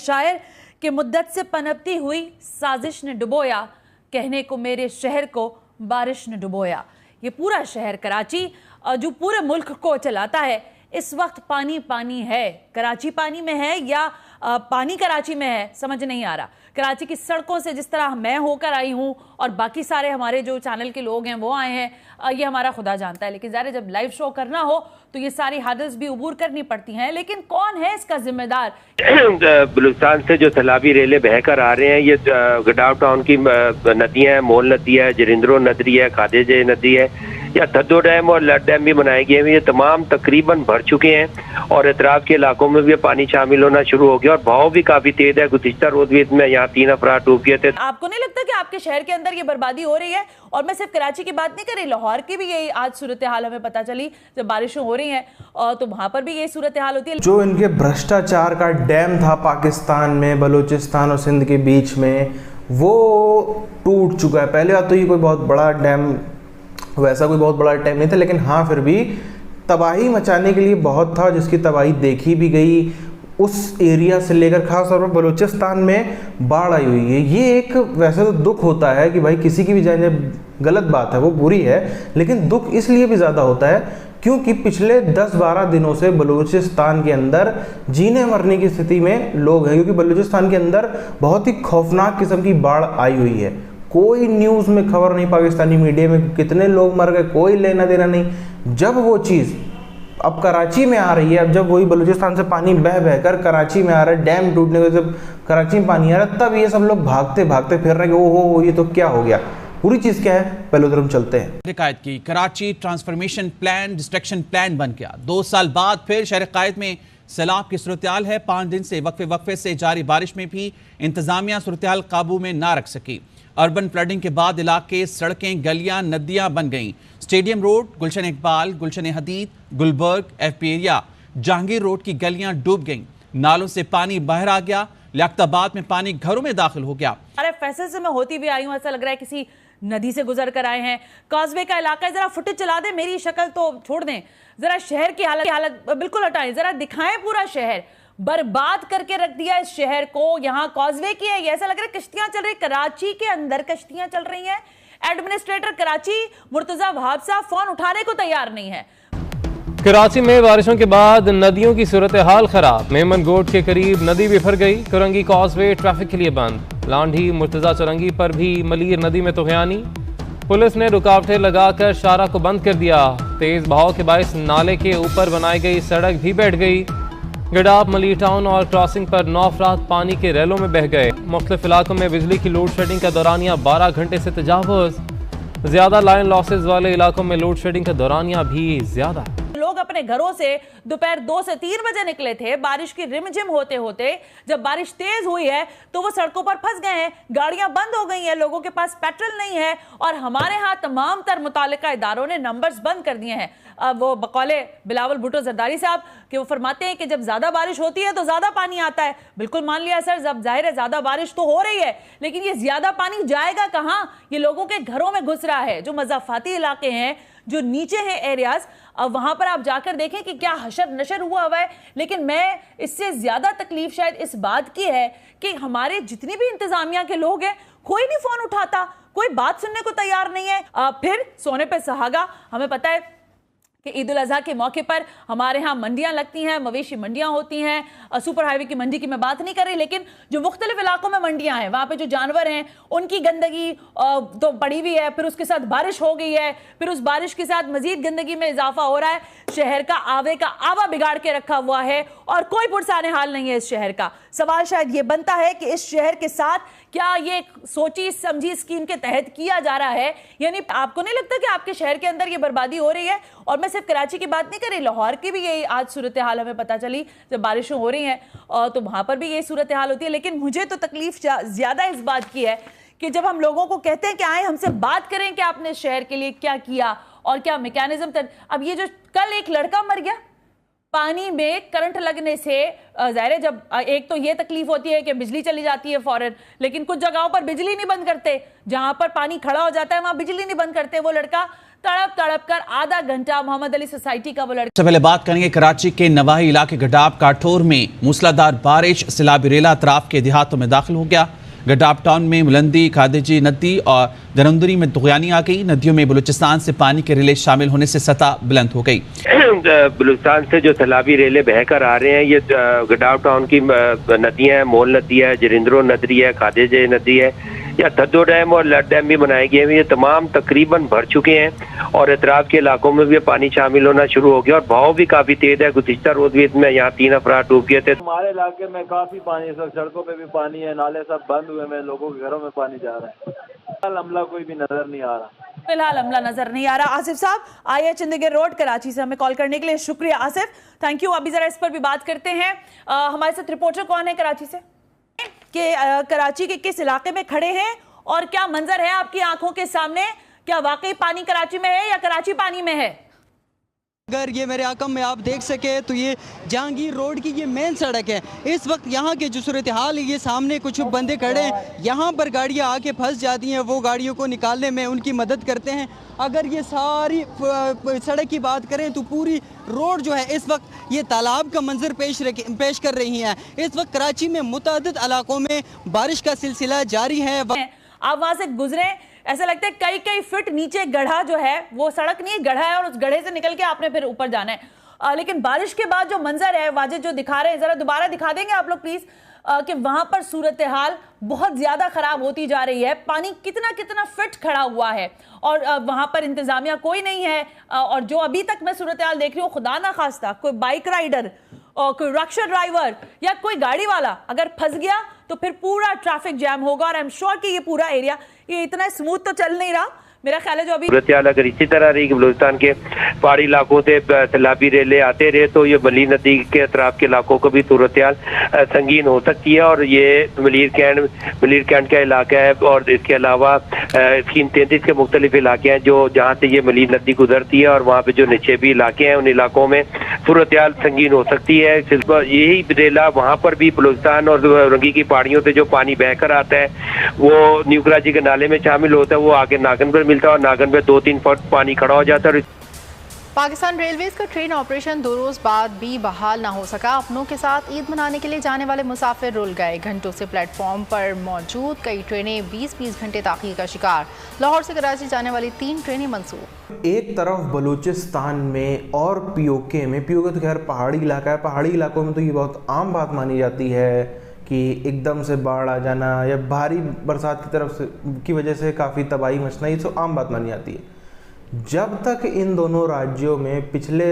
शायर कि मुद्दत से पनपती हुई साजिश ने डुबोया, कहने को मेरे शहर को बारिश ने डुबोया। ये पूरा शहर कराची जो पूरे मुल्क को चलाता है, इस वक्त पानी पानी है। कराची पानी में है या पानी कराची में है, समझ नहीं आ रहा। कराची की सड़कों से जिस तरह मैं होकर आई हूँ और बाकी सारे हमारे जो चैनल के लोग हैं वो आए हैं, ये हमारा खुदा जानता है। लेकिन ज़ाहिर जब लाइव शो करना हो तो ये सारी हादस भी अबूर करनी पड़ती हैं। लेकिन कौन है इसका जिम्मेदार? बलूचिस्तान से जो सैलाबी रेले बहकर आ रहे हैं, ये गडाव टाउन की नदियाँ हैं, मोल नदी है, जरिंद्रो नदी है, खादेजे नदी है, या धद्दो डैम और लट डैम भी बनाए गए हैं। ये तमाम तकरीबन भर चुके हैं और एतराफ के इलाकों में भी पानी शामिल होना शुरू हो गया और बहाव भी काफी तेज है। गुज़िश्ता रोज भी इसमें यहाँ 3 अफराद डूब गए थे। आपको नहीं लगता कि आपके शहर के अंदर ये बर्बादी हो रही है? और मैं सिर्फ कराची की बात नहीं कर रही, लाहौर की भी यही आज सूरत हाल हमें पता चली। जब बारिशें हो रही हैं तो वहां पर भी यही सूरत हाल होती है। जो इनके भ्रष्टाचार का डैम था पाकिस्तान में, बलूचिस्तान और सिंध के बीच में, वो टूट चुका है। पहले बात तो ये कोई बहुत बड़ा डैम, वैसा कोई बहुत बड़ा डैम नहीं था, लेकिन हाँ फिर भी तबाही मचाने के लिए बहुत था, जिसकी तबाही देखी भी गई। उस एरिया से लेकर खास तौर पर बलूचिस्तान में बाढ़ आई हुई है। ये एक वैसे तो दुख होता है कि भाई किसी की भी जाने, गलत बात है, वो बुरी है, लेकिन दुख इसलिए भी ज़्यादा होता है क्योंकि पिछले 10-12 दिनों से बलूचिस्तान के अंदर जीने मरने की स्थिति में लोग हैं, क्योंकि बलूचिस्तान के अंदर बहुत ही खौफनाक किस्म की बाढ़ आई हुई है। कोई न्यूज़ में खबर नहीं, पाकिस्तानी मीडिया में कितने लोग मर गए, कोई लेना देना नहीं। जब वो चीज़ अब कराची में आ रही है, अब जब वही बलूचिस्तान से पानी बह बह कर कराची में आ रहा है, डैम टूटने के जब कराची में पानी आ रहा है, तब ये सब लोग भागते भागते फिर रहे हैं कि ओहो ये तो क्या हो गया। पूरी चीज़ क्या है, पहले उधर हम चलते हैं। कायद की Karachi transformation plan destruction plan बन गया। 2 साल बाद फिर शहर कायद में सैलाब की सूरत-ए-हाल है। 5 दिन से वक्फे से जारी बारिश में भी इंतजामिया सूरत-ए-हाल काबू में ना रख सकी। अर्बन फ्लडिंग के बाद इलाके, सड़कें, गलियां, नदियां बन गईं। Stadium road, Gulshan Iqbal, Gulshan Hadeed, Gulberg, FP area, Jahangir road की गलियां डूब गईं। नालों से पानी बाहर आ गया। लियाकताबाद में पानी घरों में दाखिल हो गया। अरे फैसल से मैं होती भी आई हूँ, ऐसा लग रहा है किसी नदी से गुजर कर आए हैं। कॉजवे का इलाका है, जरा फुटेज चला दें, मेरी शक्ल तो छोड़ दें, जरा शहर की हालत बिल्कुल हटाएं, जरा दिखाएं पूरा शहर। बर्बाद करके रख दिया इस शहर को। यहाँ कॉजवे की है, ऐसा लग रहा है कश्तियां चल रही, कराची के अंदर कश्तियां चल रही हैं। एडमिनिस्ट्रेटर कराची मुर्तजा वहाब साहब फोन उठाने को तैयार नहीं है। कराची में बारिशों के बाद नदियों की सूरत हाल खराब। मेमन गोट के करीब नदी बिफर गई। कुरंगी कॉजवे ट्रैफिक के लिए बंद। लांढी मुर्तजा चुरंगी पर भी मलीर नदी में तुगयानी। पुलिस ने रुकावटें लगाकर शारा को बंद कर दिया। तेज बहाव के बायस नाले के ऊपर बनाई गई सड़क भी बैठ गई। गडाब, मलीर टाउन और क्रॉसिंग पर 9 अफराद पानी के रेलों में बह गए। मुख्तलिफ इलाकों में बिजली की लोड शेडिंग का दौरानिया 12 घंटे से तजावुज। ज्यादा लाइन लॉसेज वाले इलाकों में लोड शेडिंग का दौरानिया भी ज्यादा। लोग अपने घरों से दोपहर 2 से 3 बजे निकले थे। बारिश की रिमझिम होते होते जब बारिश तेज हुई है तो वो सड़कों पर फंस गए हैं, गाड़ियां बंद हो गई हैं, लोगों के पास पेट्रोल नहीं है। और हमारे यहाँ तमाम तर मुतालिका इदारों ने नंबर्स बंद कर दिए हैं। वो बकौले बिलावल भुट्टो जरदारी साहब कि वो फरमाते हैं कि जब ज्यादा बारिश होती है तो ज्यादा पानी आता है। बिल्कुल मान लिया सर, जब जाहिर है ज्यादा बारिश तो हो रही है, लेकिन ये ज्यादा पानी जाएगा कहाँ? ये लोगों के घरों में घुस रहा है। जो मज़ाफ़ाती इलाके हैं, जो नीचे हैं एरियाज, अब वहां पर आप जाकर देखें कि क्या हशर नशर हुआ है। लेकिन मैं इससे ज्यादा तकलीफ शायद इस बात की है कि हमारे जितने भी इंतजामिया के लोग हैं, कोई नहीं फोन उठाता, कोई बात सुनने को तैयार नहीं है। फिर सोने पे सुहागा। हमें पता है कि ईद उल अज़हा के मौके पर हमारे यहाँ मंडियाँ लगती हैं, मवेशी मंडियाँ होती हैं। सुपर हाईवे की मंडी की मैं बात नहीं कर रही, लेकिन जो मुख्तलिफ इलाकों में मंडियाँ हैं, वहाँ पे जो जानवर हैं उनकी गंदगी तो पड़ी हुई है। फिर उसके साथ बारिश हो गई है, फिर उस बारिश के साथ मजीद गंदगी में इजाफा हो रहा है। शहर का आवे का आवा बिगाड़ के रखा हुआ है और कोई पुरसाने हाल नहीं है इस शहर का। सवाल शायद ये बनता है कि इस शहर के साथ क्या ये सोची समझी स्कीम के तहत किया जा रहा है? यानी आपको नहीं लगता कि आपके शहर के अंदर ये बर्बादी हो रही है? और मैं सिर्फ कराची की बात नहीं कर रही, लाहौर की भी यही आज सूरत हाल हमें पता चली। जब बारिशें हो रही हैं तो वहां पर भी यही सूरत हाल होती है। लेकिन मुझे तो तकलीफ ज्यादा इस बात की है कि जब हम लोगों को कहते हैं कि आए हमसे बात करें कि आपने शहर के लिए क्या किया और क्या मैकेनिज्म। अब ये जो कल एक लड़का मर गया पानी में करंट लगने से जाहिर है, जब एक तो ये तकलीफ होती है कि बिजली चली जाती है फौरन, लेकिन कुछ जगहों पर बिजली नहीं बंद करते, जहां पर पानी खड़ा हो जाता है वहां बिजली नहीं बंद करते। वो लड़का तड़प कर आधा घंटा, मोहम्मद अली सोसाइटी का वो लड़का। सबसे पहले बात करेंगे कराची के नवाही इलाके गडाब काठौर में मूसलाधार बारिश सैलाबी रेला अतराफ के देहातों में दाखिल हो गया। गडाब टाउन में मुलंदी, खादेजी नदी और दरंदरी में तुगयानी आ गई। नदियों में बलूचिस्तान से पानी के रिले शामिल होने से सतह बुलंद हो गई। बलूचिस्तान से जो सैलाबी रेले बहकर आ रहे हैं, ये गडाब टाउन की नदियां हैं, मोल नदी है, जरिंद्रो नदी है, खादेजे नदी है, या थद्दो डैम और लड डैम भी बनाए गए हैं। ये तमाम तकरीबन भर चुके हैं और इतराफ के इलाकों में भी पानी शामिल होना शुरू हो गया और बहाव भी काफी तेज है। गुज़िश्ता रोज भी इसमें यहाँ 3 अफराद डूब गए थे। हमारे इलाके में काफी पानी, इस वक्त सड़कों पे भी पानी है, नाले सब बंद हुए हैं, लोगों के घरों में पानी जा रहा है। हमला कोई भी नजर नहीं आ रहा, फिलहाल हमला नजर नहीं आ रहा। आसिफ साहब आइए, चंडीगढ़ रोड कराची से हमें कॉल करने के लिए शुक्रिया आसिफ, थैंक यू। अभी जरा इस पर भी बात करते हैं। हमारे साथ रिपोर्टर कौन है कराची से, कि कराची के किस इलाके में खड़े हैं और क्या मंजर है आपकी आंखों के सामने? क्या वाकई पानी कराची में है या कराची पानी में है? अगर ये मेरे आकम में आप देख सके तो ये जहांगीर रोड की ये मेन सड़क है। इस वक्त यहाँ के जो सूरत हाल है, ये सामने कुछ बंदे खड़े हैं, यहाँ पर गाड़ियाँ आके फंस जाती हैं, वो गाड़ियों को निकालने में उनकी मदद करते हैं। अगर ये सारी सड़क की बात करें तो पूरी रोड जो है इस वक्त ये तालाब का मंजर पेश कर रही है। इस वक्त कराची में मुतअद्दिद इलाकों में बारिश का सिलसिला जारी है। आप वहां से गुजरे, ऐसा लगता है कई फीट नीचे गढ़ा जो है, वो सड़क नहीं गढ़ा है और उस गढ़े से निकल के आपने फिर ऊपर जाना है। लेकिन बारिश के बाद जो मंजर है वाजिद जो दिखा रहे हैं, जरा दोबारा दिखा देंगे आप लोग प्लीज, कि वहां पर सूरत हाल बहुत ज्यादा खराब होती जा रही है। पानी कितना फीट खड़ा हुआ है और वहां पर इंतजामिया कोई नहीं है। और जो अभी तक मैं सूरत हाल देख रही हूँ, खुदा ना खास्ता कोई बाइक राइडर और कोई रिक्शा ड्राइवर या कोई गाड़ी वाला अगर फंस गया तो फिर पूरा ट्रैफिक जैम होगा। और आई एम श्योर कि ये पूरा एरिया ये इतना स्मूथ तो चल नहीं रहा। मेरा ख्याल है जो अभी अगर इसी तरह रही कि बलूचिस्तान के पहाड़ी इलाकों से सैलाबी रेले आते रहे तो ये मलीर नदी के अतराफ के इलाकों को भी सूरत संगीन हो सकती है। और ये मलीर कैंट का इलाका है और इसके अलावा स्कीम 33 के मुख्तलिफ इलाके हैं जो जहाँ से ये मलीर नदी गुजरती है और वहाँ पे जो निचेबी इलाके हैं उन इलाकों में सूरत संगीन हो सकती है। यही रेला वहाँ पर भी बलूचिस्तान और रंगी की पहाड़ियों से जो पानी बहकर आता है वो न्यू कराची के नाले में शामिल होता है, वो आगे नागन पर मिलता है और नागन पे 2-3 फुट पानी खड़ा हो जाता है। पाकिस्तान रेलवेज का ट्रेन ऑपरेशन 2 रोज बाद भी बहाल ना हो सका। अपनों के साथ ईद मनाने के लिए जाने वाले मुसाफिर रुल गए। घंटों से प्लेटफॉर्म पर मौजूद कई ट्रेनें 20-20 घंटे ताख़ीर का शिकार। लाहौर से कराची जाने वाली 3 ट्रेनें मंसूब। एक तरफ बलूचिस्तान में और पीओके में, पीओके तो खैर पहाड़ी इलाका है, पहाड़ी इलाकों में तो ये बहुत आम बात मानी जाती है कि एकदम से बाढ़ आ जाना या भारी बरसात की तरफ से की वजह से काफ़ी तबाही मचना, ये तो आम बात मानी जाती है। जब तक इन दोनों राज्यों में पिछले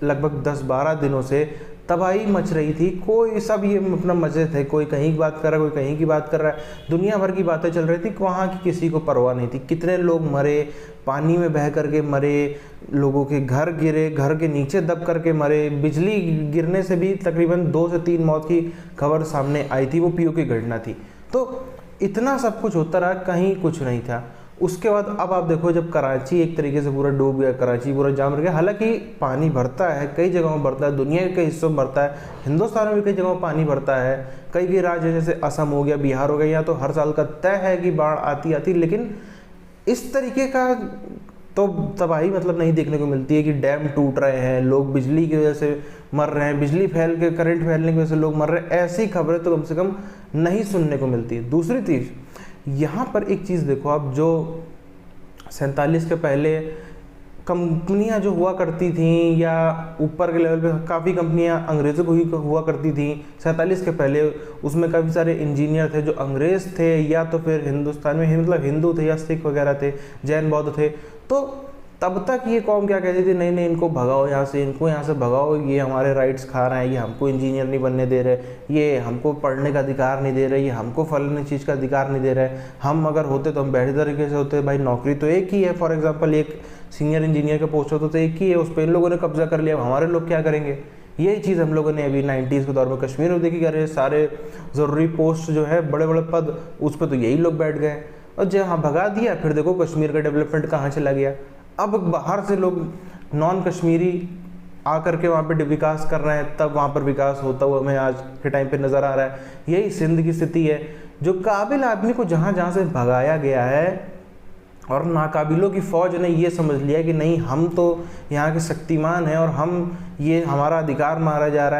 लगभग 10-12 दिनों से तबाही मच रही थी, कोई सब ये अपना मजे थे, कोई कहीं की बात कर रहा है, कोई कहीं की बात कर रहा है, दुनिया भर की बातें चल रही थी, वहाँ की किसी को परवाह नहीं थी। कितने लोग मरे, पानी में बह करके मरे, लोगों के घर गिरे, घर के नीचे दब करके मरे, बिजली गिरने से भी तकरीबन 2 से 3 मौत की खबर सामने आई थी। वो पीओके की घटना थी। तो इतना सब कुछ होता रहा, कहीं कुछ नहीं था। उसके बाद अब आप देखो, जब कराची एक तरीके से पूरा डूब गया, कराची पूरा जाम रह गया। हालांकि पानी भरता है, कई जगहों में भरता है, दुनिया के कई हिस्सों में भरता है, हिंदुस्तान में भी कई जगहों पानी भरता है। कई राज्य जैसे असम हो गया, बिहार हो गया, यहाँ तो हर साल का तय है कि बाढ़ आती, लेकिन इस तरीके का तो तबाही मतलब नहीं देखने को मिलती है कि डैम टूट रहे हैं, लोग बिजली की वजह से मर रहे हैं, बिजली करंट फैलने की वजह से लोग मर रहे हैं। ऐसी खबरें तो कम से कम नहीं सुनने को मिलती है। दूसरी चीज़, यहाँ पर एक चीज़ देखो आप, जो 47 के पहले कंपनियां जो हुआ करती थीं या ऊपर के लेवल पे काफ़ी कंपनियां अंग्रेज़ों को ही हुआ करती थीं 47 के पहले, उसमें काफ़ी सारे इंजीनियर थे जो अंग्रेज़ थे या तो फिर हिंदुस्तान में मतलब हिंदू थे या सिख वगैरह थे, जैन बौद्ध थे। तो तब तक ये कौम क्या कहती थी, नहीं इनको भगाओ यहाँ से, इनको यहाँ से भगाओ, ये हमारे राइट्स खा रहे हैं, ये हमको इंजीनियर नहीं बनने दे रहे, ये हमको पढ़ने का अधिकार नहीं दे रहे, ये हमको फलाने चीज़ का अधिकार नहीं दे रहे। हम अगर होते तो हम बेहतर तरीके से होते। भाई नौकरी तो एक ही है, फॉर एग्जांपल एक सीनियर इंजीनियर का पोस्ट होता तो एक ही है, उस पर इन लोगों ने कब्जा कर लिया, हमारे लोग क्या करेंगे। यही चीज़ हम लोगों ने अभी 90s के दौर में कश्मीर में देखी, कर सारे ज़रूरी पोस्ट जो है, बड़े बड़े पद, उस पर तो यही लोग बैठ गए और जहाँ भगा दिया, फिर देखो कश्मीर का डेवलपमेंट कहाँ चला गया। अब बाहर से लोग नॉन कश्मीरी आकर के वहाँ पे विकास कर रहे हैं, तब वहाँ पर विकास होता हुआ हमें आज के टाइम पे नज़र आ रहा है। यही सिंध की स्थिति है, जो काबिल आदमी को जहाँ जहाँ से भगाया गया है और नाकाबिलों की फ़ौज ने ये समझ लिया कि नहीं, हम तो यहाँ के शक्तिमान हैं और हम ये हमारा अधिकार मारा जा रहा है।